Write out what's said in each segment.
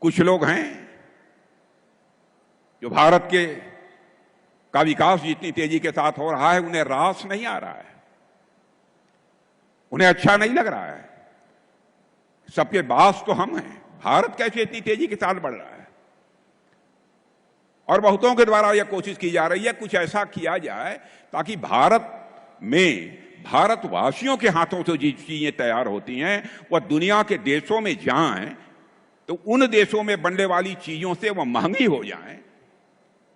कुछ लोग हैं जो भारत के का विकास जितनी तेजी के साथ हो रहा है उन्हें रास नहीं आ रहा है, उन्हें अच्छा नहीं लग रहा है। सबके बास तो हम हैं, भारत कैसे इतनी तेजी के साथ बढ़ रहा है। और बहुतों के द्वारा यह कोशिश की जा रही है कुछ ऐसा किया जाए ताकि भारत में भारतवासियों के हाथों से जो चीजें तैयार होती हैं वह दुनिया के देशों में जाएं तो उन देशों में बनने वाली चीजों से वह महंगी हो जाएं,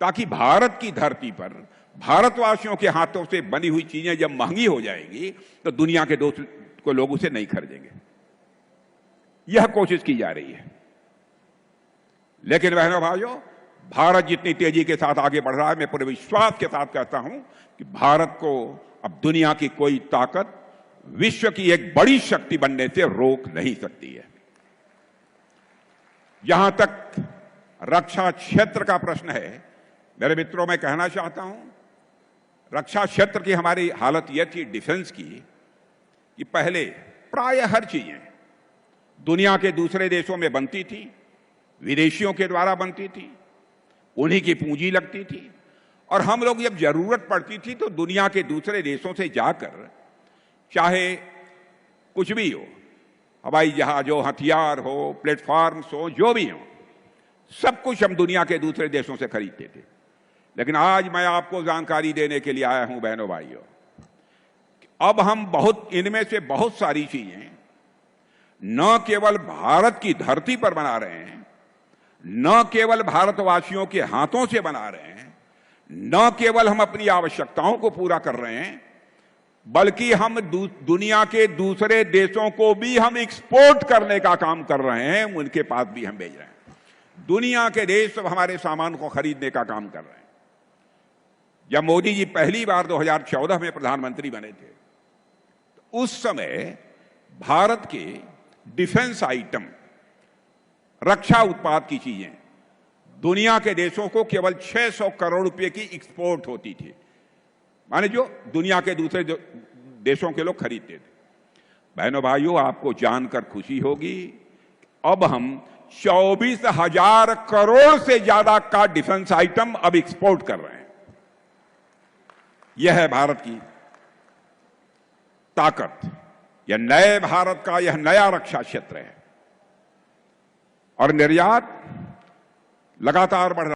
ताकि भारत की धरती पर भारतवासियों के हाथों से बनी हुई चीजें जब महंगी हो जाएंगी तो दुनिया के दोस्त को लोग उसे नहीं खरीदेंगे। यह कोशिश की जा रही है। लेकिन बहनों भाइयों, भारत जितनी तेजी के साथ आगे बढ़ रहा है, मैं पूरे विश्वास के साथ कहता हूं कि भारत को अब दुनिया की कोई ताकत विश्व की एक बड़ी शक्ति बनने से रोक नहीं सकती है। जहां तक रक्षा क्षेत्र का प्रश्न है, मेरे मित्रों, मैं कहना चाहता हूं, रक्षा क्षेत्र की हमारी हालत यह थी डिफेंस की कि पहले प्राय हर चीजें दुनिया के दूसरे देशों में बनती थी, विदेशियों के द्वारा बनती थी, उन्हीं की पूंजी लगती थी, और हम लोग जब जरूरत पड़ती थी तो दुनिया के दूसरे देशों से जाकर, चाहे कुछ भी हो, हवाई जहाज हो, हथियार हो, प्लेटफॉर्म्स हो, जो भी हो, सब कुछ हम दुनिया के दूसरे देशों से खरीदते थे। लेकिन आज मैं आपको जानकारी देने के लिए आया हूं बहनों भाइयों, अब हम इनमें से बहुत सारी चीजें न केवल भारत की धरती पर बना रहे हैं, न केवल भारतवासियों के हाथों से बना रहे हैं, न केवल हम अपनी आवश्यकताओं को पूरा कर रहे हैं, बल्कि हम दुनिया के दूसरे देशों को भी हम एक्सपोर्ट करने का काम कर रहे हैं, उनके पास भी हम भेज रहे हैं। दुनिया के देश सब हमारे सामान को खरीदने का काम कर रहे हैं। जब मोदी जी पहली बार 2014 में प्रधानमंत्री बने थे, तो उस समय भारत के डिफेंस आइटम, रक्षा उत्पाद की चीजें दुनिया के देशों को केवल 600 करोड़ रुपए की एक्सपोर्ट होती थी, माने जो दुनिया के दूसरे देशों के लोग खरीदते थे। बहनों भाइयों, आपको जानकर खुशी होगी, अब हम 24,000 करोड़ से ज्यादा का डिफेंस आइटम अब एक्सपोर्ट कर रहे हैं। यह है भारत की ताकत, यह नए भारत का यह नया रक्षा क्षेत्र है। और निर्यात लगातार बढ़ रहा है।